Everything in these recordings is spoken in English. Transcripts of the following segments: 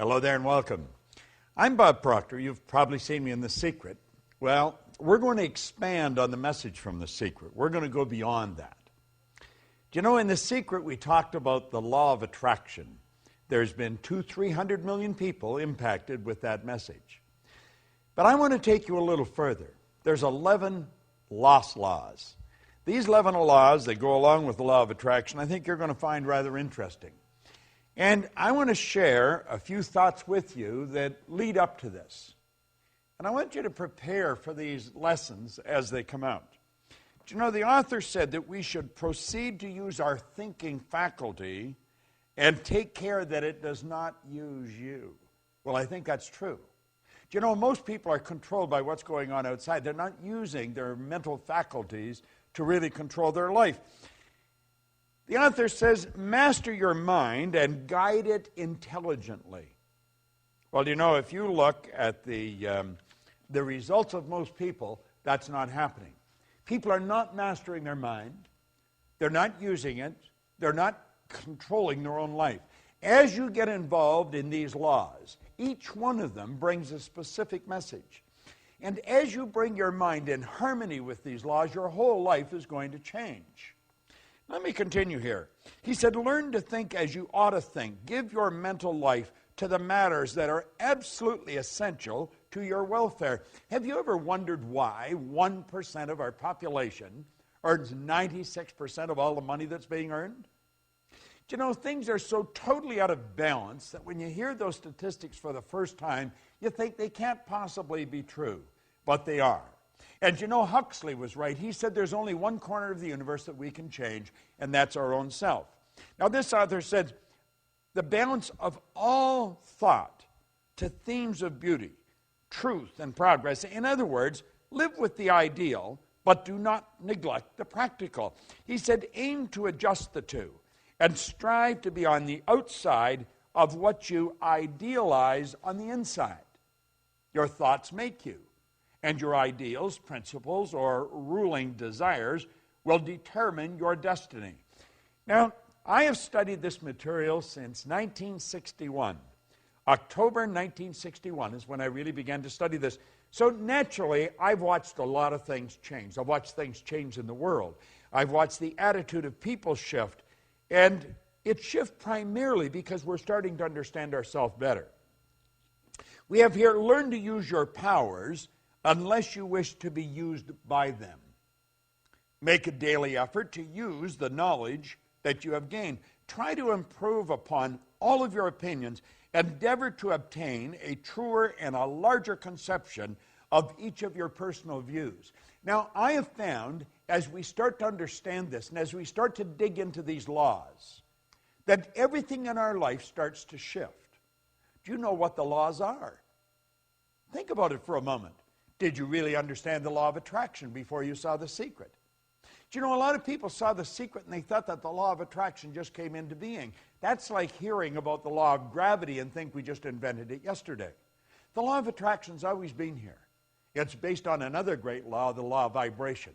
Hello there and welcome. I'm Bob Proctor. You've probably seen me in The Secret. Well, we're going to expand on the message from The Secret. We're going to go beyond that. Do you know, in The Secret we talked about the law of attraction. There's been 300 million people impacted with that message. But I want to take you a little further. There's 11 lost laws. These 11 laws that go along with the law of attraction, I think you're going to find rather interesting. And I want to share a few thoughts with you that lead up to this. And I want you to prepare for these lessons as they come out. Do you know, the author said that we should proceed to use our thinking faculty and take care that it does not use you. Well, I think that's true. Do you know, most people are controlled by what's going on outside. They're not using their mental faculties to really control their life. The author says, master your mind and guide it intelligently. Well, you know, if you look at the results of most people, that's not happening. People are not mastering their mind. They're not using it. They're not controlling their own life. As you get involved in these laws, each one of them brings a specific message. And as you bring your mind in harmony with these laws, your whole life is going to change. Let me continue here. He said, learn to think as you ought to think. Give your mental life to the matters that are absolutely essential to your welfare. Have you ever wondered why 1% of our population earns 96% of all the money that's being earned? Do you know, things are so totally out of balance that when you hear those statistics for the first time, you think they can't possibly be true, but they are. And you know, Huxley was right. He said there's only one corner of the universe that we can change, and that's our own self. Now, this author said, the balance of all thought to themes of beauty, truth, and progress. In other words, live with the ideal, but do not neglect the practical. He said, aim to adjust the two, and strive to be on the outside of what you idealize on the inside. Your thoughts make you. And your ideals, principles, or ruling desires will determine your destiny. Now, I have studied this material since 1961. October 1961 is when I really began to study this. So naturally, I've watched a lot of things change. I've watched things change in the world. I've watched the attitude of people shift. And it shifts primarily because we're starting to understand ourselves better. We have here, learn to use your powers unless you wish to be used by them. Make a daily effort to use the knowledge that you have gained. Try to improve upon all of your opinions. Endeavor to obtain a truer and a larger conception of each of your personal views. Now, I have found, as we start to understand this, and as we start to dig into these laws, that everything in our life starts to shift. Do you know what the laws are? Think about it for a moment. Did you really understand the law of attraction before you saw The Secret? Do you know, a lot of people saw The Secret and they thought that the law of attraction just came into being. That's like hearing about the law of gravity and think we just invented it yesterday. The law of attraction's always been here. It's based on another great law, the law of vibration.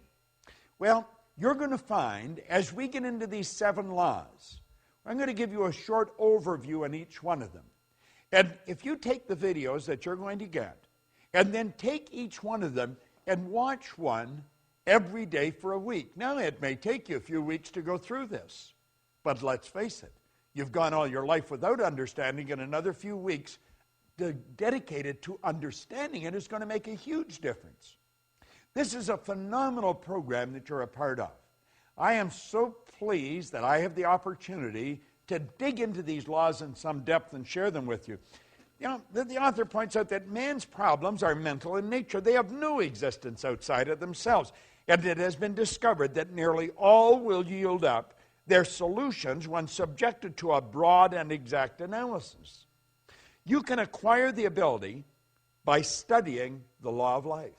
Well, you're going to find, as we get into these 7 laws, I'm going to give you a short overview on each one of them. And if you take the videos that you're going to get, and then take each one of them and watch one every day for a week. Now, it may take you a few weeks to go through this, but let's face it, you've gone all your life without understanding, and another few weeks dedicated to understanding it is going to make a huge difference. This is a phenomenal program that you're a part of. I am so pleased that I have the opportunity to dig into these laws in some depth and share them with you. You know, the author points out that man's problems are mental in nature. They have no existence outside of themselves. And it has been discovered that nearly all will yield up their solutions when subjected to a broad and exact analysis. You can acquire the ability by studying the law of life.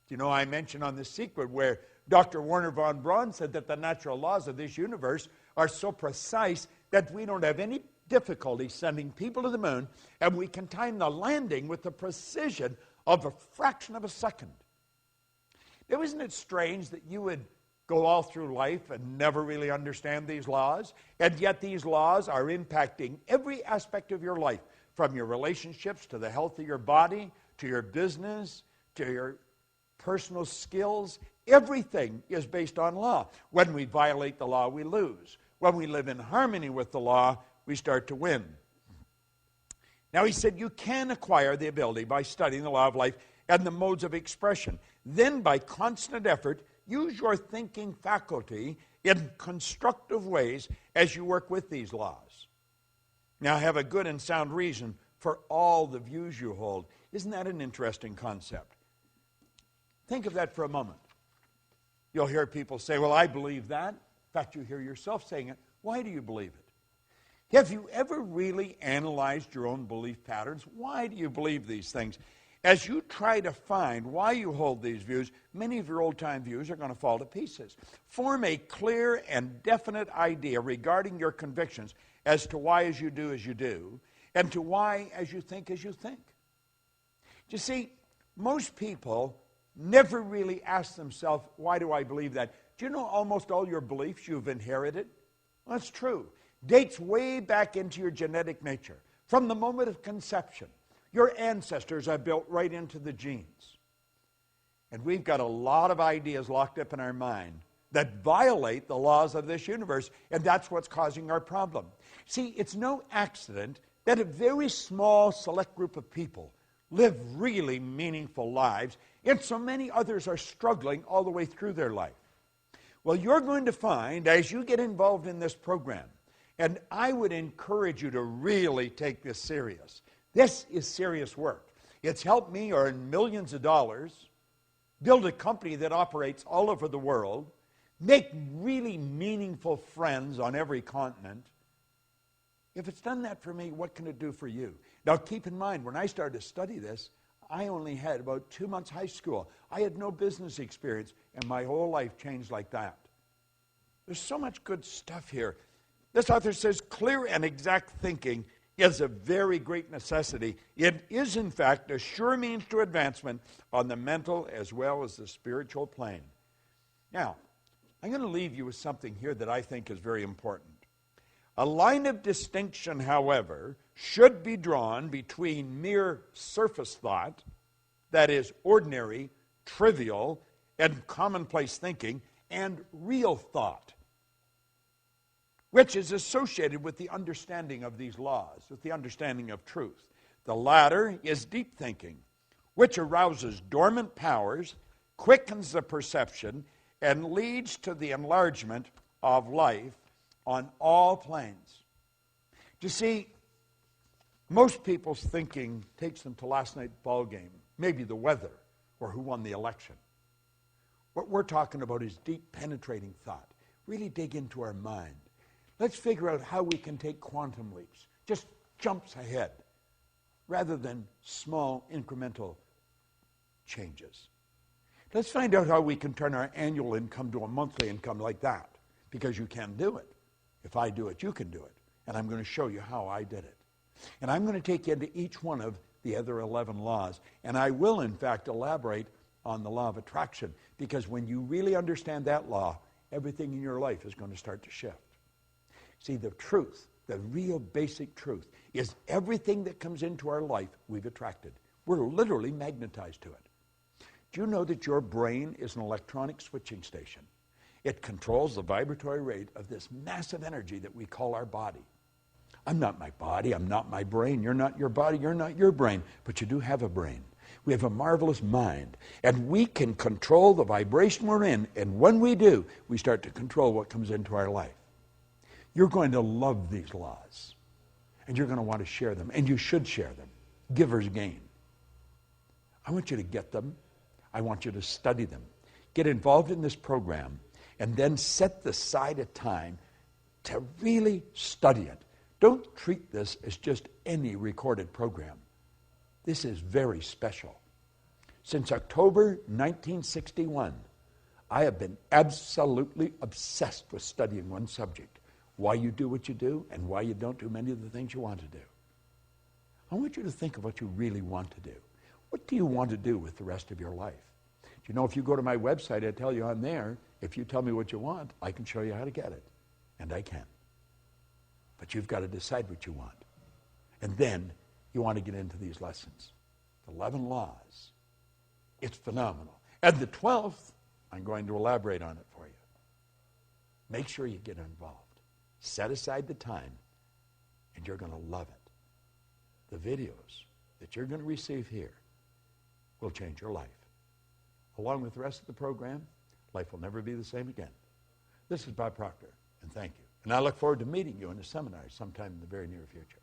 You know, I mentioned on The Secret where Dr. Werner von Braun said that the natural laws of this universe are so precise that we don't have any difficulty sending people to the moon, and we can time the landing with the precision of a fraction of a second. Now, isn't it strange that you would go all through life and never really understand these laws, and yet these laws are impacting every aspect of your life, from your relationships to the health of your body, to your business, to your personal skills. Everything is based on law. When we violate the law, we lose. When we live in harmony with the law, we start to win. Now, he said you can acquire the ability by studying the law of life and the modes of expression. Then, by constant effort, use your thinking faculty in constructive ways as you work with these laws. Now, have a good and sound reason for all the views you hold. Isn't that an interesting concept? Think of that for a moment. You'll hear people say, well, I believe that. In fact, you hear yourself saying it. Why do you believe it? Have you ever really analyzed your own belief patterns? Why do you believe these things? As you try to find why you hold these views, many of your old-time views are going to fall to pieces. Form a clear and definite idea regarding your convictions as to why as you do, and to why as you think. You see, most people never really ask themselves, why do I believe that? Do you know almost all your beliefs you've inherited? Well, that's true. Dates way back into your genetic nature. From the moment of conception, your ancestors are built right into the genes. And we've got a lot of ideas locked up in our mind that violate the laws of this universe, and that's what's causing our problem. See, it's no accident that a very small select group of people live really meaningful lives, and so many others are struggling all the way through their life. Well, you're going to find, as you get involved in this program, and I would encourage you to really take this serious. This is serious work. It's helped me earn millions of dollars, build a company that operates all over the world, make really meaningful friends on every continent. If it's done that for me, what can it do for you? Now, keep in mind, when I started to study this, I only had about 2 months high school. I had no business experience, and my whole life changed like that. There's so much good stuff here. This author says clear and exact thinking is a very great necessity. It is, in fact, a sure means to advancement on the mental as well as the spiritual plane. Now, I'm going to leave you with something here that I think is very important. A line of distinction, however, should be drawn between mere surface thought, that is, ordinary, trivial, and commonplace thinking, and real thought, which is associated with the understanding of these laws, with the understanding of truth. The latter is deep thinking, which arouses dormant powers, quickens the perception, and leads to the enlargement of life on all planes. You see, most people's thinking takes them to last night's ball game, maybe the weather, or who won the election. What we're talking about is deep, penetrating thought. Really dig into our mind. Let's figure out how we can take quantum leaps, just jumps ahead, rather than small, incremental changes. Let's find out how we can turn our annual income to a monthly income like that, because you can do it. If I do it, you can do it. And I'm going to show you how I did it. And I'm going to take you into each one of the other 11 laws. And I will, in fact, elaborate on the law of attraction, because when you really understand that law, everything in your life is going to start to shift. See, the truth, the real basic truth, is everything that comes into our life, we've attracted. We're literally magnetized to it. Do you know that your brain is an electronic switching station? It controls the vibratory rate of this massive energy that we call our body. I'm not my body, I'm not my brain, you're not your body, you're not your brain, but you do have a brain. We have a marvelous mind, and we can control the vibration we're in, and when we do, we start to control what comes into our life. You're going to love these laws, and you're going to want to share them, and you should share them. Givers gain. I want you to get them. I want you to study them. Get involved in this program, and then set aside a time to really study it. Don't treat this as just any recorded program. This is very special. Since October 1961, I have been absolutely obsessed with studying one subject: why you do what you do and why you don't do many of the things you want to do. I want you to think of what you really want to do. What do you want to do with the rest of your life? You know, if you go to my website, I tell you on there, If you tell me what you want, I can show you how to get it. And I can. But you've got to decide what you want. And then you want to get into these lessons. The 11 laws. It's phenomenal. And the 12th, I'm going to elaborate on it for you. Make sure you get involved. Set aside the time, and you're going to love it. The videos that you're going to receive here will change your life. Along with the rest of the program, life will never be the same again. This is Bob Proctor, and thank you. And I look forward to meeting you in a seminar sometime in the very near future.